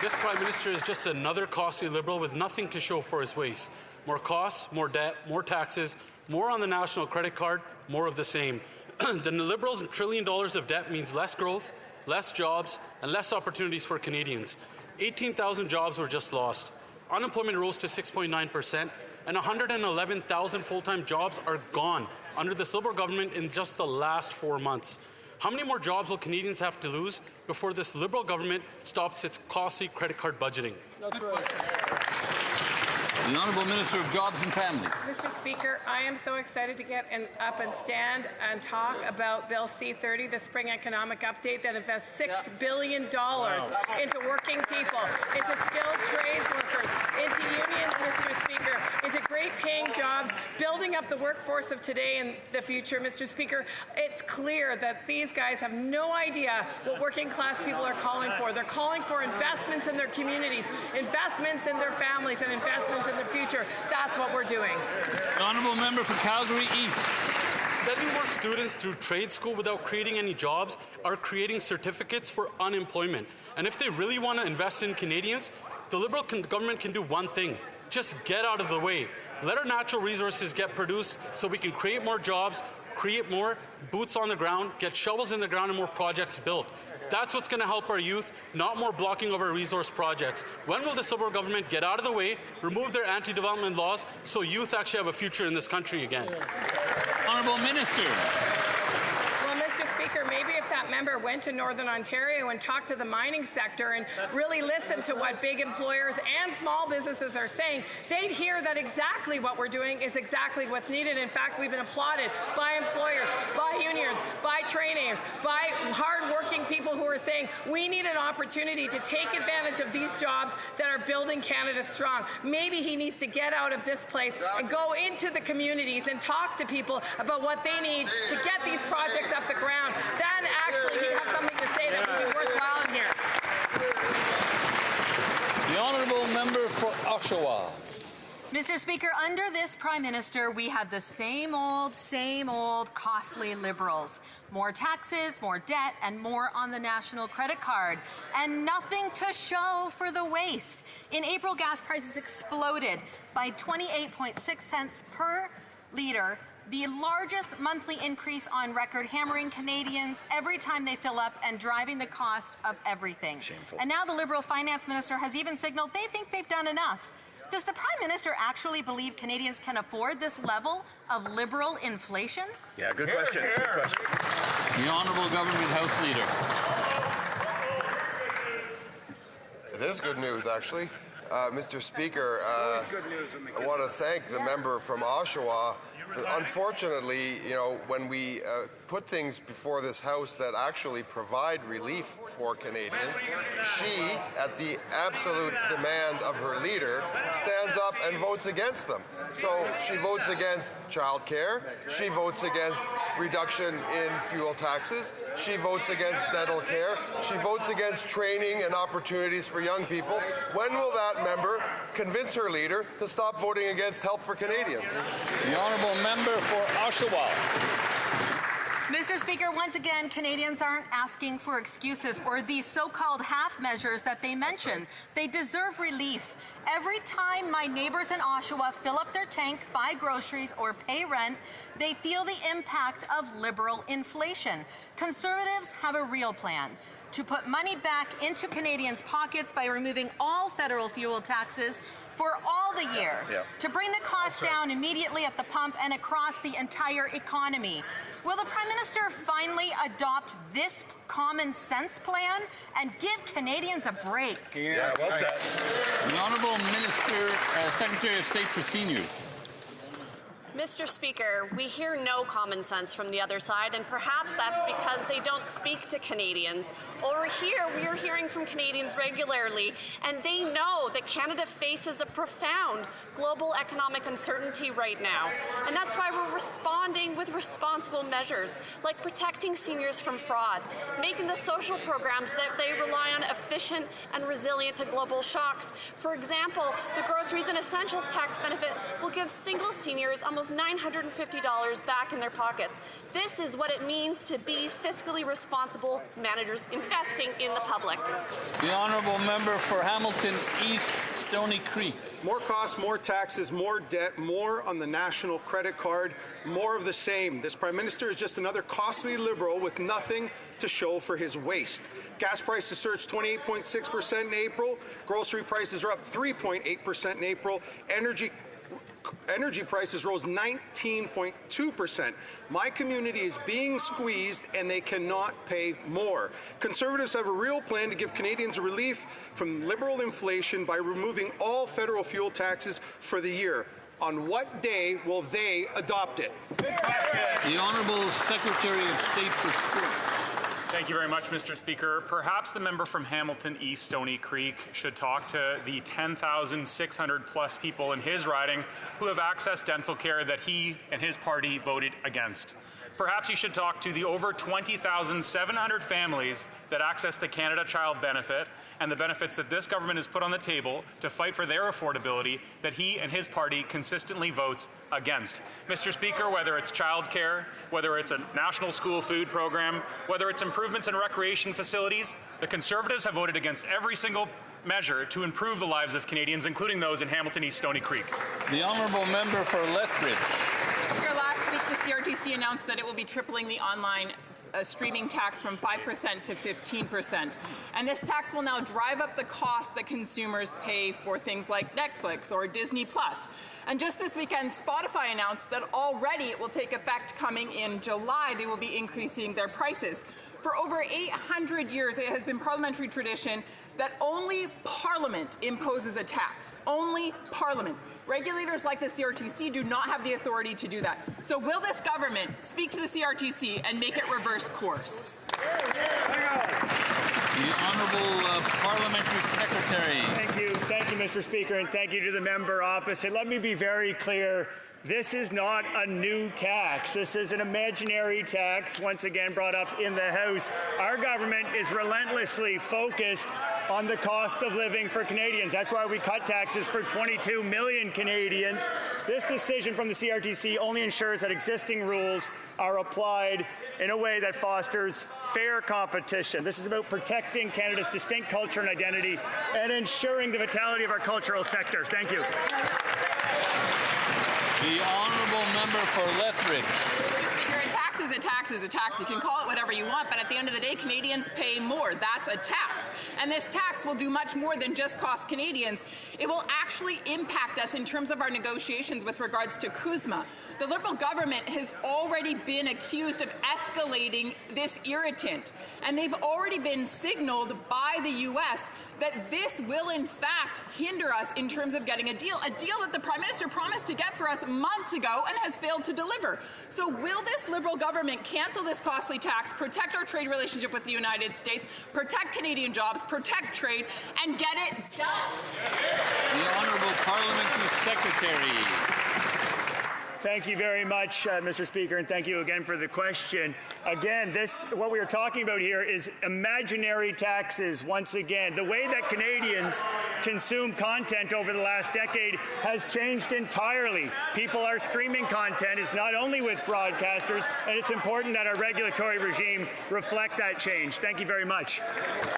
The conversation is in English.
This Prime Minister is just another costly Liberal with nothing to show for his waste. More costs, more debt, more taxes, more on the national credit card, more of the same. The Liberals' $1 trillion of debt means less growth, less jobs, and less opportunities for Canadians. 18,000 jobs were just lost. Unemployment rose to 6.9%, and 111,000 full-time jobs are gone under this Liberal government in just the last 4 months. How many more jobs will Canadians have to lose before this Liberal government stops its costly credit card budgeting? That's right. The Honourable Minister of Jobs and Families. Mr. Speaker, I am so excited to get up and stand and talk about Bill C-30, the Spring Economic Update, that invests $6 billion into working people, into skilled trades workers, into unions, Mr. Speaker, into great-paying jobs, building up the workforce of today and the future, Mr. Speaker. It's clear that these guys have no idea what working-class people are calling for. They're calling for investments in their communities, investments in their families, and investments in their future. That's what we're doing. The Honourable Member for Calgary East. Sending more students through trade school without creating any jobs are creating certificates for unemployment. And if they really want to invest in Canadians, the Liberal government can do one thing: just get out of the way. Let our natural resources get produced so we can create more jobs, create more boots on the ground, get shovels in the ground, and more projects built. That's what's going to help our youth, not more blocking of our resource projects. When will the Liberal government get out of the way, remove their anti-development laws, so youth actually have a future in this country again? Honourable Minister. Well, Mr. Speaker, maybe if that member went to Northern Ontario and talked to the mining sector and really listened to what big employers and small businesses are saying, they'd hear that exactly what we're doing is exactly what's needed. In fact, we've been applauded by employers, by unions, by trainers, by hard-working people who are saying we need an opportunity to take advantage of these jobs that are building Canada strong. Maybe he needs to get out of this place and go into the communities and talk to people about what they need to get these projects up the ground. Then actually he'd have something to say that would be worthwhile in here. The Honourable Member for Oshawa. Mr. Speaker, under this Prime Minister, we have the same old costly Liberals. More taxes, more debt, and more on the national credit card. And nothing to show for the waste. In April, gas prices exploded by 28.6 cents per litre, the largest monthly increase on record, hammering Canadians every time they fill up and driving the cost of everything. Shameful. And now the Liberal Finance Minister has even signaled they think they've done enough. Does the Prime Minister actually believe Canadians can afford this level of Liberal inflation? Yeah, good question. Good question. The Honourable Government House Leader. It is good news, actually. Mr. Speaker, I want to thank the member from Oshawa. Unfortunately, when we put things before this House that actually provide relief for Canadians, she, at the absolute demand of her leader, stands up and votes against them. So she votes against childcare, she votes against reduction in fuel taxes, she votes against dental care, she votes against training and opportunities for young people. When will that member convince her leader to stop voting against help for Canadians? The Honourable Member for Oshawa. Mr. Speaker, once again, Canadians aren't asking for excuses or these so-called half measures that they mention. They deserve relief. Every time my neighbours in Oshawa fill up their tank, buy groceries, or pay rent, they feel the impact of Liberal inflation. Conservatives have a real plan: to put money back into Canadians' pockets by removing all federal fuel taxes for all the year, to bring the cost down immediately at the pump and across the entire economy. Will the Prime Minister finally adopt this common sense plan and give Canadians a break? Yeah, well said. The Honourable Minister, Secretary of State for Seniors. Mr. Speaker, we hear no common sense from the other side, and perhaps that's because they don't speak to Canadians. Over here, we are hearing from Canadians regularly, and they know that Canada faces a profound global economic uncertainty right now. And that's why we're responding with responsible measures, like protecting seniors from fraud, making the social programs that they rely on efficient and resilient to global shocks. For example, the Groceries and Essentials tax benefit will give single seniors almost almost $950 back in their pockets. This is what it means to be fiscally responsible managers investing in the public. The honourable member for Hamilton East, Stony Creek. More costs, more taxes, more debt, more on the national credit card, more of the same. This Prime Minister is just another costly Liberal with nothing to show for his waste. Gas prices surged 28.6% in April. Grocery prices are up 3.8% in April. Energy prices rose 19.2%. My community is being squeezed and they cannot pay more. Conservatives have a real plan to give Canadians a relief from Liberal inflation by removing all federal fuel taxes for the year. On what day will they adopt it? The Honourable Secretary of State for Sport. Thank you very much, Mr. Speaker. Perhaps the member from Hamilton East, Stony Creek, should talk to the 10,600 plus people in his riding who have accessed dental care that he and his party voted against. Perhaps he should talk to the over 20,700 families that access the Canada Child Benefit and the benefits that this government has put on the table to fight for their affordability that he and his party consistently votes against. Mr. Speaker, whether it's childcare, whether it's a national school food program, whether it's improvements in recreation facilities, the Conservatives have voted against every single measure to improve the lives of Canadians, including those in Hamilton East, Stony Creek. The honourable member for Lethbridge. Last week, the CRTC announced that it will be tripling the online streaming tax from 5% to 15%. And this tax will now drive up the cost that consumers pay for things like Netflix or Disney+. And just this weekend, Spotify announced that already it will take effect coming in July. They will be increasing their prices. For over 800 years, it has been parliamentary tradition that only Parliament imposes a tax. Only Parliament. Regulators like the CRTC do not have the authority to do that. So will this government speak to the CRTC and make it reverse course? The Honourable Parliamentary Secretary. Thank you, Mr. Speaker, and thank you to the member opposite. Let me be very clear. This is not a new tax. This is an imaginary tax, once again brought up in the House. Our government is relentlessly focused on the cost of living for Canadians. That's why we cut taxes for 22 million Canadians. This decision from the CRTC only ensures that existing rules are applied in a way that fosters fair competition. This is about protecting Canada's distinct culture and identity and ensuring the vitality of our cultural sector. Thank you. The honourable member for Lethbridge. Mr. Speaker, a tax is a tax is a tax. You can call it whatever you want, but at the end of the day, Canadians pay more. That's a tax. And this tax will do much more than just cost Canadians. It will actually impact us in terms of our negotiations with regards to CUSMA. The Liberal government has already been accused of escalating this irritant, and they've already been signaled by the U.S. that this will in fact hinder us in terms of getting a deal that the Prime Minister promised to get for us months ago and has failed to deliver. So will this Liberal government cancel this costly tax, protect our trade relationship with the United States, protect Canadian jobs, protect trade, and get it done? The Honourable Parliamentary Secretary. Thank you very much, Mr. Speaker, and thank you again for the question. Again, what we are talking about here is imaginary taxes once again. The way that Canadians consume content over the last decade has changed entirely. People are streaming content. It's not only with broadcasters, and it's important that our regulatory regime reflect that change. Thank you very much.